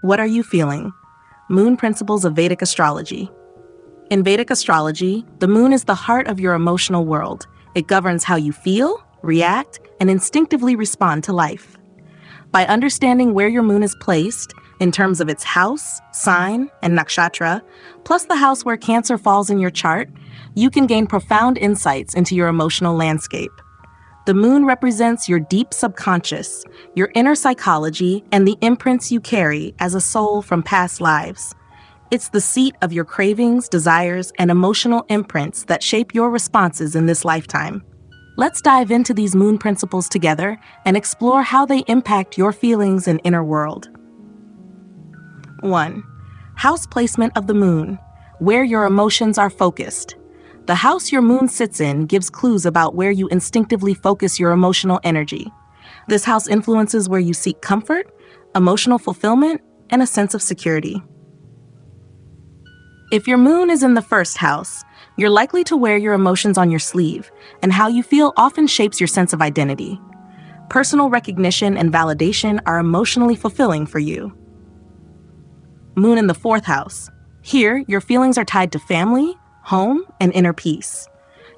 What are you feeling? Moon principles of Vedic astrology. In Vedic astrology, the moon is the heart of your emotional world. It governs how you feel, react, and instinctively respond to life. By understanding where your moon is placed, in terms of its house, sign, and nakshatra, plus the house where Cancer falls in your chart, you can gain profound insights into your emotional landscape. The moon represents your deep subconscious, your inner psychology, and the imprints you carry as a soul from past lives. It's the seat of your cravings, desires, and emotional imprints that shape your responses in this lifetime. Let's dive into these moon principles together and explore how they impact your feelings and inner world. 1. House placement of the moon, where your emotions are focused. The house your moon sits in gives clues about where you instinctively focus your emotional energy. This house influences where you seek comfort, emotional fulfillment, and a sense of security. If your moon is in the first house, you're likely to wear your emotions on your sleeve, and how you feel often shapes your sense of identity. Personal recognition and validation are emotionally fulfilling for you. Moon in the fourth house. Here, your feelings are tied to family, home, and inner peace.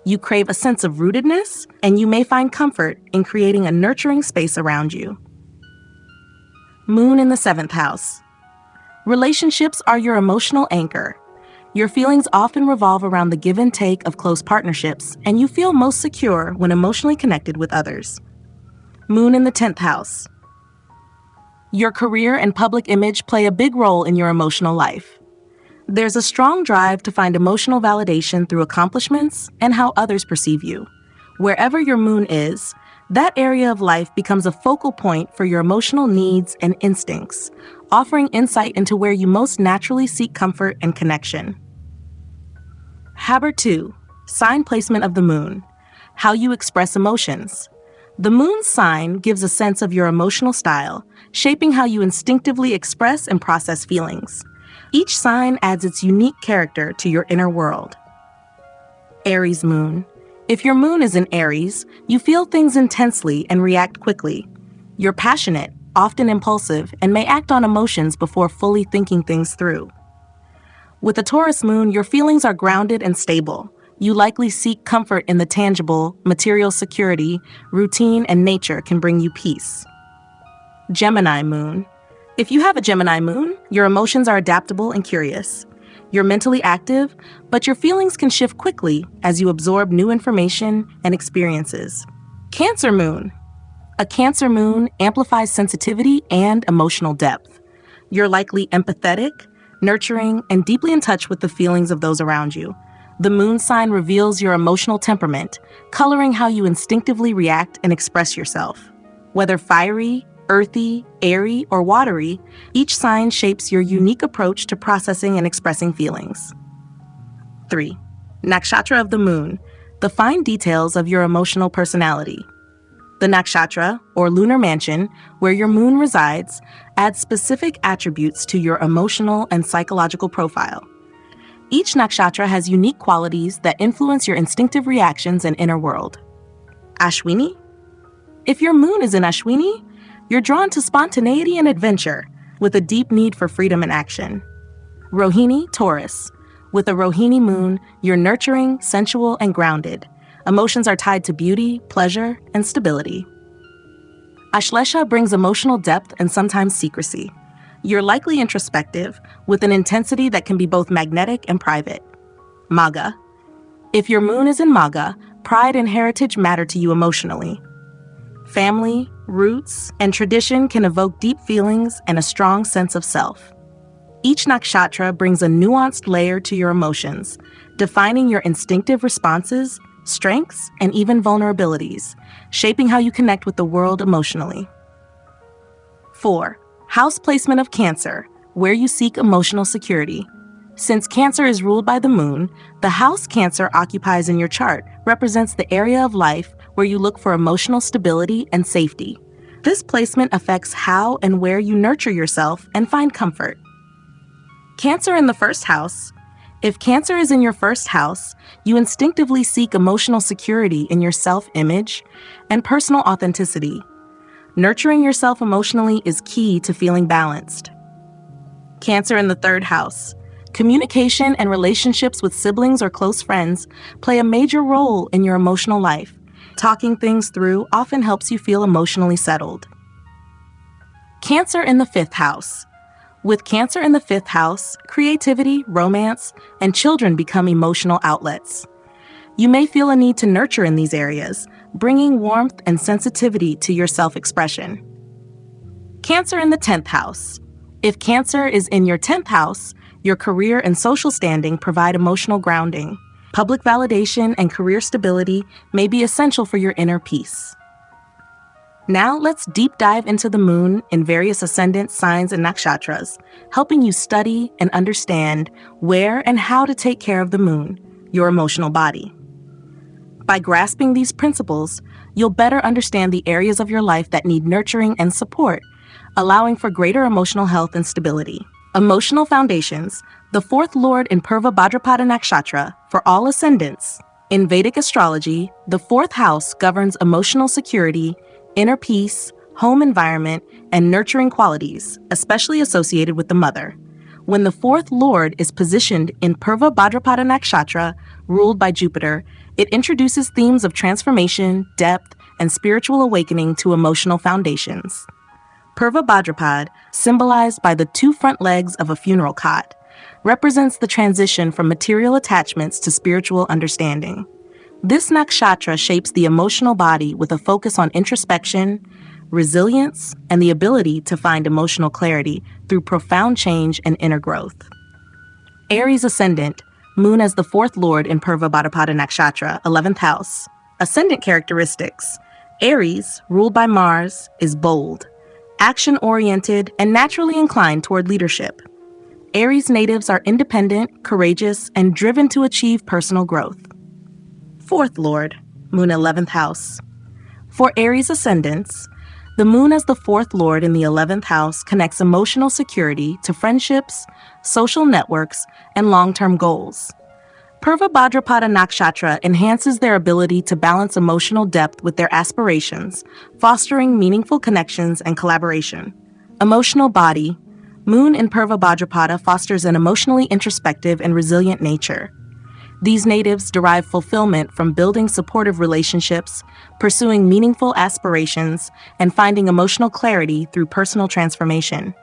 You crave a sense of rootedness, and you may find comfort in creating a nurturing space around you. Moon in the seventh house. Relationships are your emotional anchor. Your feelings often revolve around the give and take of close partnerships, and you feel most secure when emotionally connected with others. Moon in the 10th house. Your career and public image play a big role in your emotional life. There's a strong drive to find emotional validation through accomplishments and how others perceive you. Wherever your moon is, that area of life becomes a focal point for your emotional needs and instincts, offering insight into where you most naturally seek comfort and connection. Haber 2. Sign placement of the moon. How you express emotions. The moon's sign gives a sense of your emotional style, shaping how you instinctively express and process feelings. Each sign adds its unique character to your inner world. Aries moon. If your moon is in Aries, you feel things intensely and react quickly. You're passionate, often impulsive, and may act on emotions before fully thinking things through. With a Taurus moon, your feelings are grounded and stable. You likely seek comfort in the tangible, material security, routine, and nature can bring you peace. Gemini moon. If you have a Gemini moon, your emotions are adaptable and curious. You're mentally active, but your feelings can shift quickly as you absorb new information and experiences. Cancer moon. A Cancer moon amplifies sensitivity and emotional depth. You're likely empathetic, nurturing, and deeply in touch with the feelings of those around you. The moon sign reveals your emotional temperament, coloring how you instinctively react and express yourself. Whether fiery, earthy, airy, or watery, each sign shapes your unique approach to processing and expressing feelings. 3. Nakshatra of the moon, the fine details of your emotional personality. The nakshatra, or lunar mansion, where your moon resides, adds specific attributes to your emotional and psychological profile. Each nakshatra has unique qualities that influence your instinctive reactions and inner world. Ashwini. If your moon is in Ashwini, you're drawn to spontaneity and adventure, with a deep need for freedom and action. Rohini, Taurus. With a Rohini moon, you're nurturing, sensual, and grounded. Emotions are tied to beauty, pleasure, and stability. Ashlesha brings emotional depth and sometimes secrecy. You're likely introspective, with an intensity that can be both magnetic and private. Magha. If your moon is in Magha, pride and heritage matter to you emotionally. Family, roots, and tradition can evoke deep feelings and a strong sense of self. Each nakshatra brings a nuanced layer to your emotions, defining your instinctive responses, strengths, and even vulnerabilities, shaping how you connect with the world emotionally. 4. House placement of Cancer, where you seek emotional security. Since Cancer is ruled by the moon, the house Cancer occupies in your chart represents the area of life where you look for emotional stability and safety. This placement affects how and where you nurture yourself and find comfort. Cancer in the first house. If Cancer is in your first house, you instinctively seek emotional security in your self-image and personal authenticity. Nurturing yourself emotionally is key to feeling balanced. Cancer in the third house. Communication and relationships with siblings or close friends play a major role in your emotional life. Talking things through often helps you feel emotionally settled. Cancer in the fifth house. With Cancer in the fifth house, creativity, romance, and children become emotional outlets. You may feel a need to nurture in these areas, bringing warmth and sensitivity to your self-expression. Cancer in the 10th house. If Cancer is in your 10th house, your career and social standing provide emotional grounding. Public validation and career stability may be essential for your inner peace. Now let's deep dive into the moon in various ascendant signs and nakshatras, helping you study and understand where and how to take care of the moon, your emotional body. By grasping these principles, you'll better understand the areas of your life that need nurturing and support, allowing for greater emotional health and stability. Emotional foundations, the fourth lord in Purva Bhadrapada Nakshatra for all ascendants. In Vedic astrology, the fourth house governs emotional security, inner peace, home environment, and nurturing qualities, especially associated with the mother. When the fourth lord is positioned in Purva Bhadrapada Nakshatra, ruled by Jupiter, it introduces themes of transformation, depth, and spiritual awakening to emotional foundations. Purva Bhadrapad, symbolized by the two front legs of a funeral cot, represents the transition from material attachments to spiritual understanding. This nakshatra shapes the emotional body with a focus on introspection, resilience, and the ability to find emotional clarity through profound change and inner growth. Aries ascendant, moon as the fourth lord in Purva Bhadrapada Nakshatra, 11th house. Ascendant characteristics. Aries, ruled by Mars, is bold, action-oriented, and naturally inclined toward leadership. Aries natives are independent, courageous, and driven to achieve personal growth. Fourth lord, moon 11th house. For Aries ascendants, the moon as the fourth lord in the 11th house connects emotional security to friendships, social networks, and long-term goals. Purva Bhadrapada Nakshatra enhances their ability to balance emotional depth with their aspirations, fostering meaningful connections and collaboration. Emotional body. Moon in Purva Bhadrapada fosters an emotionally introspective and resilient nature. These natives derive fulfillment from building supportive relationships, pursuing meaningful aspirations, and finding emotional clarity through personal transformation.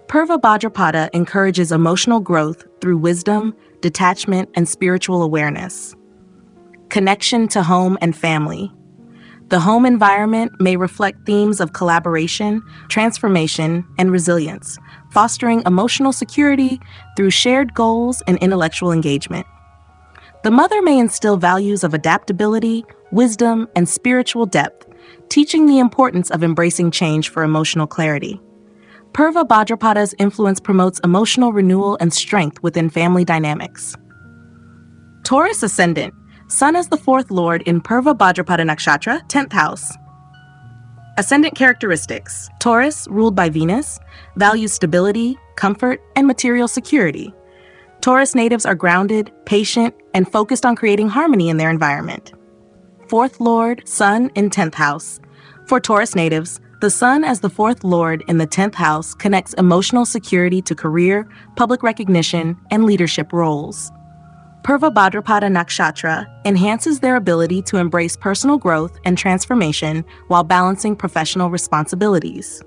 Purva Bhadrapada encourages emotional growth through wisdom, detachment, and spiritual awareness. Connection to home and family. The home environment may reflect themes of collaboration, transformation, and resilience, fostering emotional security through shared goals and intellectual engagement. The mother may instill values of adaptability, wisdom, and spiritual depth, teaching the importance of embracing change for emotional clarity. Purva Bhadrapada's influence promotes emotional renewal and strength within family dynamics. Taurus ascendant, sun as the fourth lord in Purva Bhadrapada Nakshatra, 10th house. Ascendant characteristics. Taurus, ruled by Venus, values stability, comfort, and material security. Taurus natives are grounded, patient, and focused on creating harmony in their environment. Fourth lord, sun in 10th house. For Taurus natives, the sun as the fourth lord in the 10th house connects emotional security to career, public recognition, and leadership roles. Purva Bhadrapada Nakshatra enhances their ability to embrace personal growth and transformation while balancing professional responsibilities.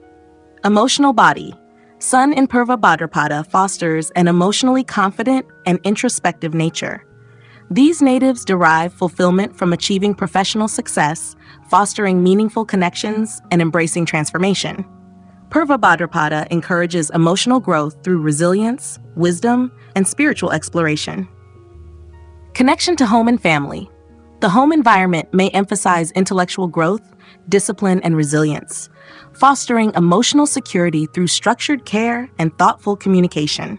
Emotional body. Sun in Purva Bhadrapada fosters an emotionally confident and introspective nature. These natives derive fulfillment from achieving professional success, fostering meaningful connections, and embracing transformation. Purva Bhadrapada encourages emotional growth through resilience, wisdom, and spiritual exploration. Connection to home and family. The home environment may emphasize intellectual growth, discipline, and resilience, fostering emotional security through structured care and thoughtful communication.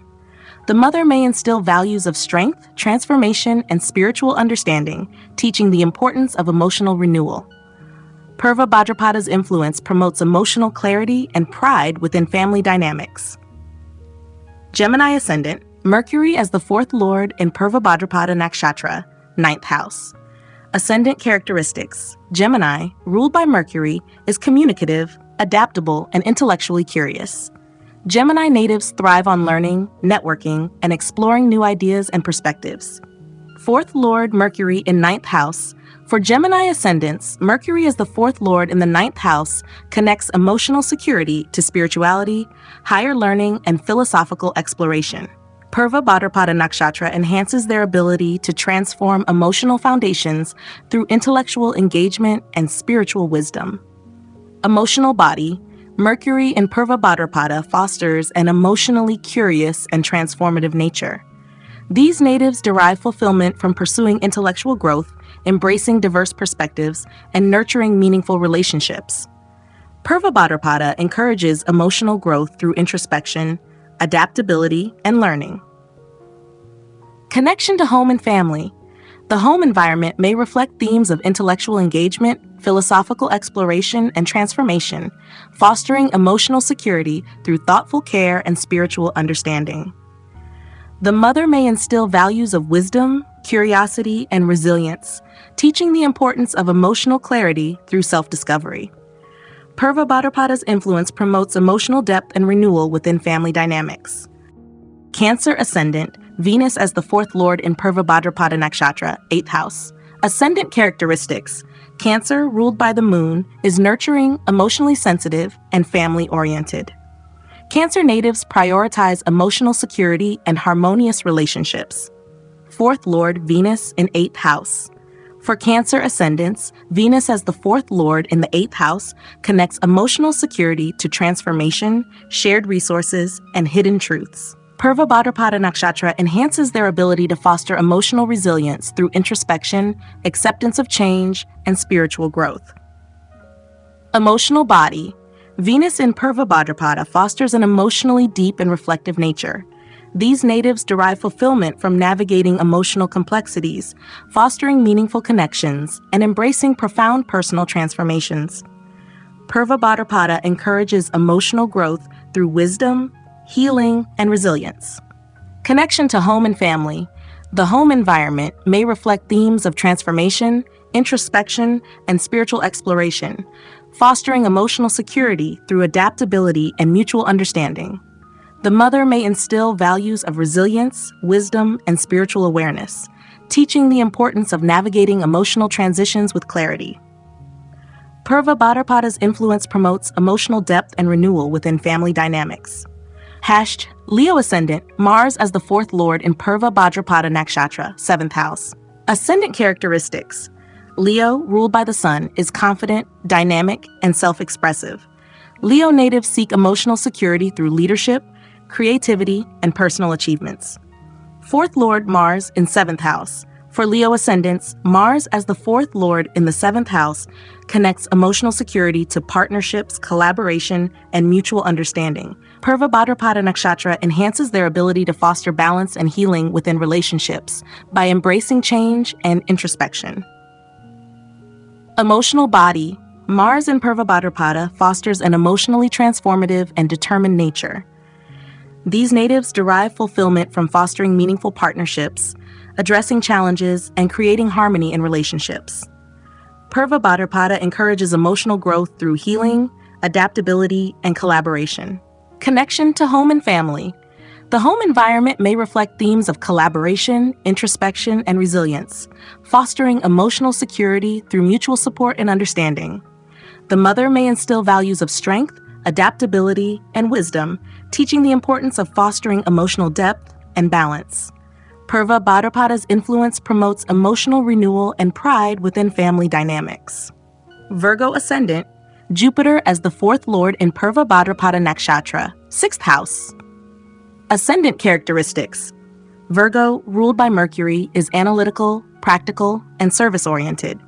The mother may instill values of strength, transformation, and spiritual understanding, teaching the importance of emotional renewal. Purva Bhadrapada's influence promotes emotional clarity and pride within family dynamics. Gemini ascendant, Mercury as the fourth lord in Purva Bhadrapada Nakshatra, 9th house. Ascendant characteristics. Gemini, ruled by Mercury, is communicative, adaptable, and intellectually curious. Gemini natives thrive on learning, networking, and exploring new ideas and perspectives. Fourth Lord Mercury in ninth house. For Gemini ascendants, Mercury as the fourth Lord in the ninth house connects emotional security to spirituality, higher learning, and philosophical exploration. Purva Bhadrapada Nakshatra enhances their ability to transform emotional foundations through intellectual engagement and spiritual wisdom. Emotional body. Mercury in Purva Bhadrapada fosters an emotionally curious and transformative nature. These natives derive fulfillment from pursuing intellectual growth, embracing diverse perspectives, and nurturing meaningful relationships. Purva Bhadrapada encourages emotional growth through introspection, adaptability, and learning. Connection to home and family. The home environment may reflect themes of intellectual engagement, philosophical exploration, and transformation, fostering emotional security through thoughtful care and spiritual understanding. The mother may instill values of wisdom, curiosity, and resilience, teaching the importance of emotional clarity through self-discovery. Purva Bhadrapada's influence promotes emotional depth and renewal within family dynamics. Cancer ascendant, Venus as the fourth Lord in Purva Bhadrapada Nakshatra, 8th house. Ascendant characteristics. Cancer, ruled by the moon, is nurturing, emotionally sensitive, and family-oriented. Cancer natives prioritize emotional security and harmonious relationships. Fourth Lord, Venus in 8th house. For Cancer ascendants, Venus as the fourth Lord in the 8th house connects emotional security to transformation, shared resources, and hidden truths. Purva Bhadrapada Nakshatra enhances their ability to foster emotional resilience through introspection, acceptance of change, and spiritual growth. Emotional body. Venus in Purva Bhadrapada fosters an emotionally deep and reflective nature. These natives derive fulfillment from navigating emotional complexities, fostering meaningful connections, and embracing profound personal transformations. Purva Bhadrapada encourages emotional growth through wisdom, healing, and resilience. Connection to home and family. The home environment may reflect themes of transformation, introspection, and spiritual exploration, fostering emotional security through adaptability and mutual understanding. The mother may instill values of resilience, wisdom, and spiritual awareness, teaching the importance of navigating emotional transitions with clarity. Purva Bhadrapada's influence promotes emotional depth and renewal within family dynamics. Leo ascendant, Mars as the fourth Lord in Purva Bhadrapada Nakshatra, 7th house. Ascendant characteristics. Leo, ruled by the sun, is confident, dynamic, and self-expressive. Leo natives seek emotional security through leadership, creativity, and personal achievements. Fourth Lord Mars in 7th house. For Leo ascendants, Mars as the fourth Lord in the 7th house connects emotional security to partnerships, collaboration, and mutual understanding. Purva Bhadrapada Nakshatra enhances their ability to foster balance and healing within relationships by embracing change and introspection. Emotional body. Mars in Purva Bhadrapada fosters an emotionally transformative and determined nature. These natives derive fulfillment from fostering meaningful partnerships, addressing challenges, and creating harmony in relationships. Purva Bhadrapada encourages emotional growth through healing, adaptability, and collaboration. Connection to home and family. The home environment may reflect themes of collaboration, introspection, and resilience, fostering emotional security through mutual support and understanding. The mother may instill values of strength, adaptability, and wisdom, teaching the importance of fostering emotional depth and balance. Purva Bhadrapada's influence promotes emotional renewal and pride within family dynamics. Virgo ascendant, Jupiter as the fourth Lord in Purva Bhadrapada Nakshatra, 6th house. Ascendant characteristics. Virgo, ruled by Mercury, is analytical, practical, and service-oriented.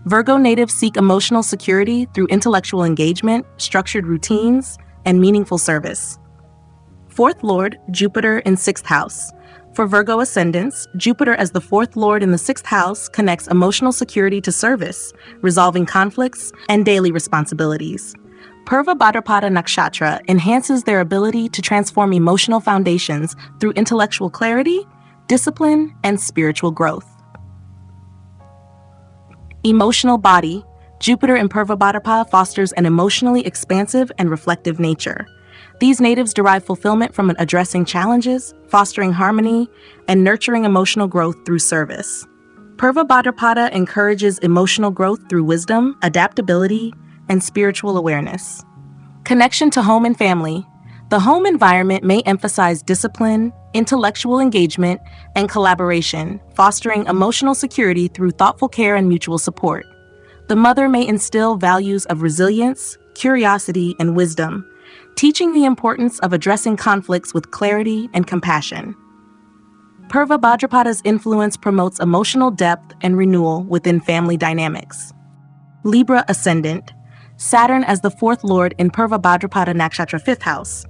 Virgo natives seek emotional security through intellectual engagement, structured routines, and meaningful service. Fourth Lord, Jupiter in 6th house. For Virgo ascendants, Jupiter as the fourth Lord in the 6th house connects emotional security to service, resolving conflicts, and daily responsibilities. Purva Bhadrapada Nakshatra enhances their ability to transform emotional foundations through intellectual clarity, discipline, and spiritual growth. Emotional body. Jupiter in Purva Bhadrapada fosters an emotionally expansive and reflective nature. These natives derive fulfillment from addressing challenges, fostering harmony, and nurturing emotional growth through service. Purva Bhadrapada encourages emotional growth through wisdom, adaptability, and spiritual awareness. Connection to home and family. The home environment may emphasize discipline, intellectual engagement, and collaboration, fostering emotional security through thoughtful care and mutual support. The mother may instill values of resilience, curiosity, and wisdom, teaching the importance of addressing conflicts with clarity and compassion. Purva Bhadrapada's influence promotes emotional depth and renewal within family dynamics. Libra Ascendant. Saturn as the fourth lord in Purva Bhadrapada Nakshatra 5th house.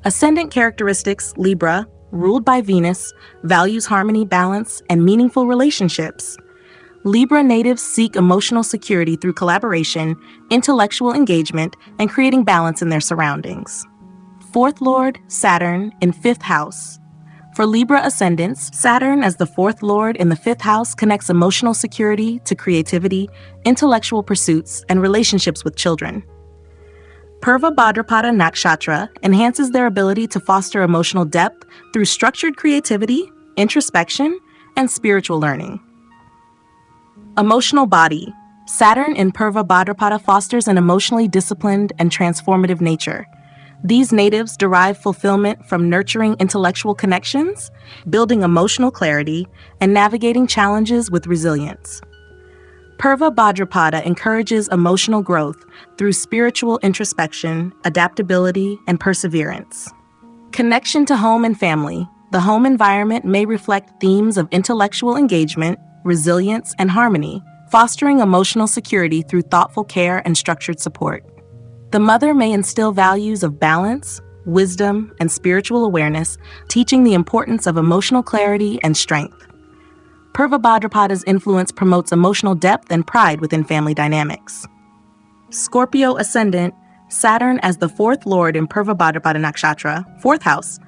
Ascendant characteristics: Libra, ruled by Venus, values harmony, balance, and meaningful relationships. Libra natives seek emotional security through collaboration, intellectual engagement, and creating balance in their surroundings. Fourth lord, Saturn, in 5th house. For Libra ascendants, Saturn as the fourth lord in the 5th house connects emotional security to creativity, intellectual pursuits, and relationships with children. Purva Bhadrapada Nakshatra enhances their ability to foster emotional depth through structured creativity, introspection, and spiritual learning. Emotional body. Saturn in Purva Bhadrapada fosters an emotionally disciplined and transformative nature. These natives derive fulfillment from nurturing intellectual connections, building emotional clarity, and navigating challenges with resilience. Purva Bhadrapada encourages emotional growth through spiritual introspection, adaptability, and perseverance. Connection to home and family. The home environment may reflect themes of intellectual engagement, resilience, and harmony, fostering emotional security through thoughtful care and structured support. The mother may instill values of balance, wisdom, and spiritual awareness, teaching the importance of emotional clarity and strength. Purva Bhadrapada's influence promotes emotional depth and pride within family dynamics. Scorpio Ascendant, Saturn as the fourth lord in Purva Bhadrapada Nakshatra, 4th house.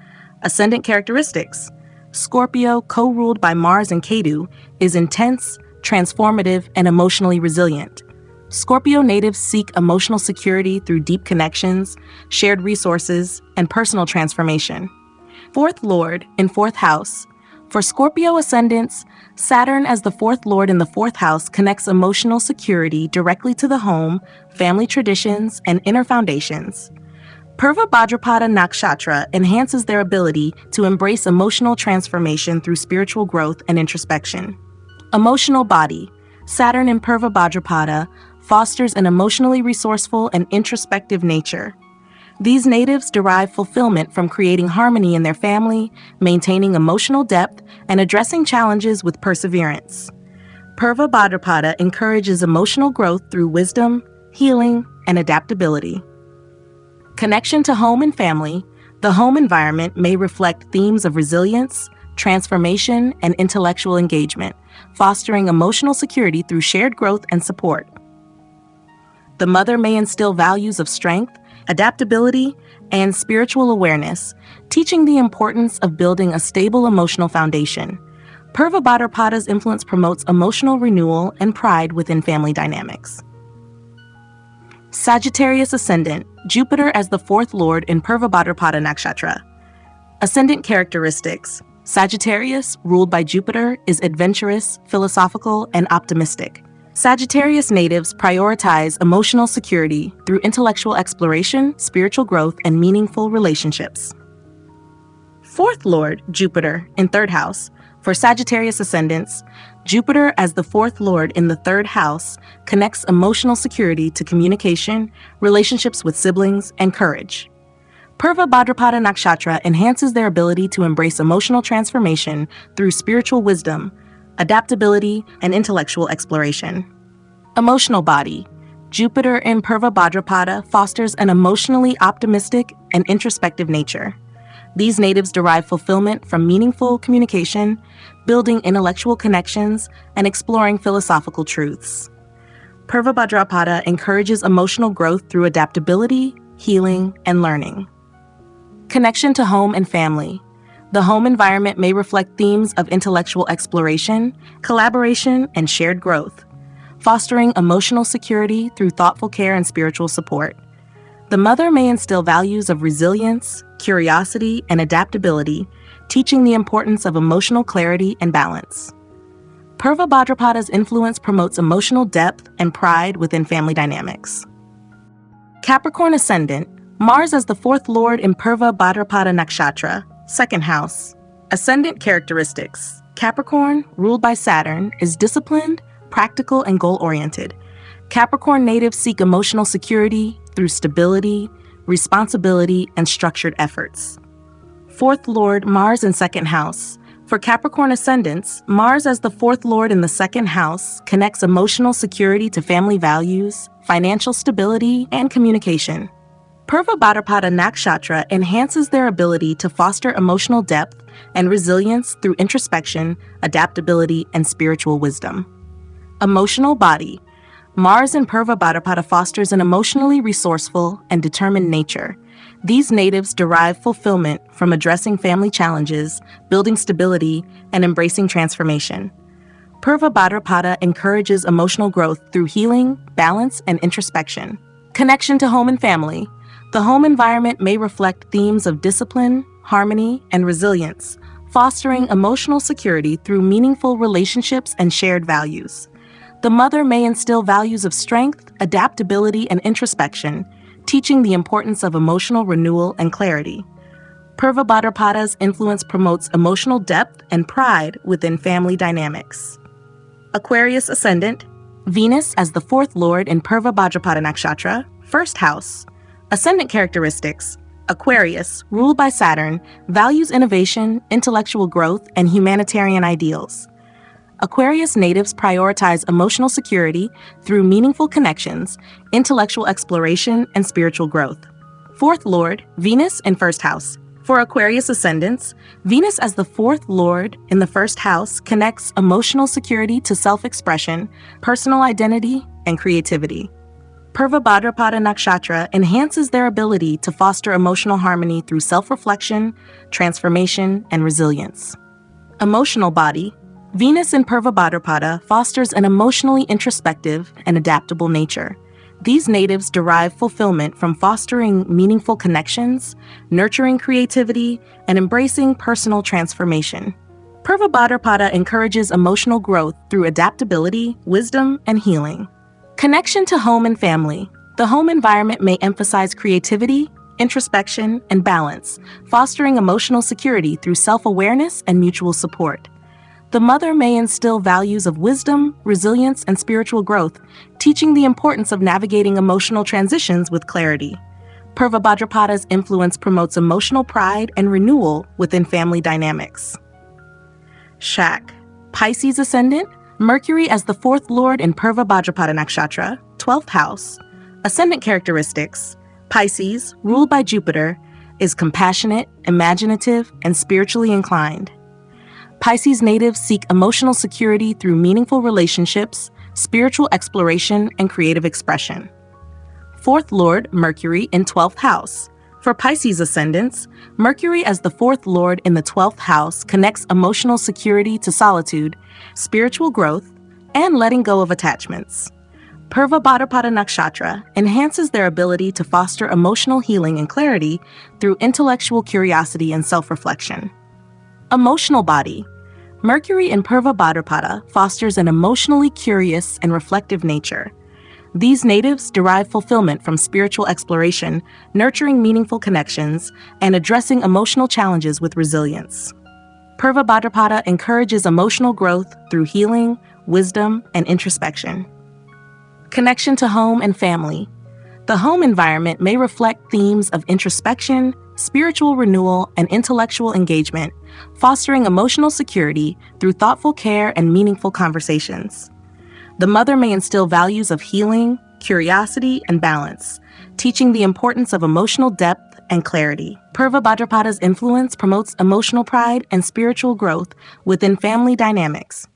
Ascendant characteristics. Scorpio, co-ruled by Mars and Ketu, is intense, transformative, and emotionally resilient. Scorpio natives seek emotional security through deep connections, shared resources, and personal transformation. Fourth lord in 4th house. For Scorpio ascendants, Saturn as the fourth lord in the 4th house connects emotional security directly to the home, family traditions, and inner foundations. Purva Bhadrapada Nakshatra enhances their ability to embrace emotional transformation through spiritual growth and introspection. Emotional body. Saturn in Purva Bhadrapada fosters an emotionally resourceful and introspective nature. These natives derive fulfillment from creating harmony in their family, maintaining emotional depth, and addressing challenges with perseverance. Purva Bhadrapada encourages emotional growth through wisdom, healing, and adaptability. Connection to home and family. The home environment may reflect themes of resilience, transformation, and intellectual engagement, fostering emotional security through shared growth and support. The mother may instill values of strength, adaptability, and spiritual awareness, teaching the importance of building a stable emotional foundation. Purva Bhadrapada's influence promotes emotional renewal and pride within family dynamics. Sagittarius Ascendant, Jupiter as the fourth lord in Purva Bhadrapada Nakshatra. Ascendant characteristics. Sagittarius, ruled by Jupiter, is adventurous, philosophical, and optimistic. Sagittarius natives prioritize emotional security through intellectual exploration, spiritual growth, and meaningful relationships. Fourth lord, Jupiter, in 3rd house. For Sagittarius ascendants, Jupiter as the fourth lord in the 3rd house connects emotional security to communication, relationships with siblings, and courage. Purva Bhadrapada Nakshatra enhances their ability to embrace emotional transformation through spiritual wisdom, adaptability, and intellectual exploration. Emotional body. Jupiter in Purva Bhadrapada fosters an emotionally optimistic and introspective nature. These natives derive fulfillment from meaningful communication, building intellectual connections, and exploring philosophical truths. Purva Bhadrapada encourages emotional growth through adaptability, healing, and learning. Connection to home and family. The home environment may reflect themes of intellectual exploration, collaboration, and shared growth, fostering emotional security through thoughtful care and spiritual support. The mother may instill values of resilience, curiosity, and adaptability, teaching the importance of emotional clarity and balance. Purva Bhadrapada's influence promotes emotional depth and pride within family dynamics. Capricorn Ascendant, Mars as the fourth lord in Purva Bhadrapada Nakshatra, second house. Ascendant characteristics. Capricorn, ruled by Saturn, is disciplined, practical, and goal-oriented. Capricorn natives seek emotional security through stability, responsibility, and structured efforts. Fourth lord, Mars in second house. For Capricorn ascendants, Mars as the fourth lord in the second house connects emotional security to family values, financial stability, and communication. Purva Bhadrapada Nakshatra enhances their ability to foster emotional depth and resilience through introspection, adaptability, and spiritual wisdom. Emotional body. Mars in Purva Bhadrapada fosters an emotionally resourceful and determined nature. These natives derive fulfillment from addressing family challenges, building stability, and embracing transformation. Purva Bhadrapada encourages emotional growth through healing, balance, and introspection. Connection to home and family. The home environment may reflect themes of discipline, harmony, and resilience, fostering emotional security through meaningful relationships and shared values. The mother may instill values of strength, adaptability, and introspection, teaching the importance of emotional renewal and clarity. Purva Bhadrapada's influence promotes emotional depth and pride within family dynamics. Aquarius Ascendant, Venus as the fourth lord in Purva Bhadrapada Nakshatra, first house. Ascendant characteristics. Aquarius, ruled by Saturn, values innovation, intellectual growth, and humanitarian ideals. Aquarius natives prioritize emotional security through meaningful connections, intellectual exploration, and spiritual growth. Fourth lord, Venus in first house. For Aquarius ascendants, Venus as the fourth lord in the first house connects emotional security to self-expression, personal identity, and creativity. Purva Bhadrapada Nakshatra enhances their ability to foster emotional harmony through self-reflection, transformation, and resilience. Emotional body. Venus in Purva Bhadrapada fosters an emotionally introspective and adaptable nature. These natives derive fulfillment from fostering meaningful connections, nurturing creativity, and embracing personal transformation. Purva Bhadrapada encourages emotional growth through adaptability, wisdom, and healing. Connection to home and family. The home environment may emphasize creativity, introspection, and balance, fostering emotional security through self-awareness and mutual support. The mother may instill values of wisdom, resilience, and spiritual growth, teaching the importance of navigating emotional transitions with clarity. Purva Bhadrapada's influence promotes emotional pride and renewal within family dynamics. Shak, Pisces Ascendant, Mercury as the fourth lord in Purva Bhadrapada Nakshatra, 12th house. Ascendant characteristics. Pisces, ruled by Jupiter, is compassionate, imaginative, and spiritually inclined. Pisces natives seek emotional security through meaningful relationships, spiritual exploration, and creative expression. Fourth lord, Mercury in 12th house. For Pisces ascendants, Mercury as the fourth lord in the 12th house connects emotional security to solitude, spiritual growth, and letting go of attachments. Purva Bhadrapada Nakshatra enhances their ability to foster emotional healing and clarity through intellectual curiosity and self-reflection. Emotional body. Mercury in Purva Bhadrapada fosters an emotionally curious and reflective nature. These natives derive fulfillment from spiritual exploration, nurturing meaningful connections, and addressing emotional challenges with resilience. Purva Bhadrapada encourages emotional growth through healing, wisdom, and introspection. Connection to home and family. The home environment may reflect themes of introspection, spiritual renewal, and intellectual engagement, fostering emotional security through thoughtful care and meaningful conversations. The mother may instill values of healing, curiosity, and balance, teaching the importance of emotional depth and clarity. Purva Bhadrapada's influence promotes emotional pride and spiritual growth within family dynamics.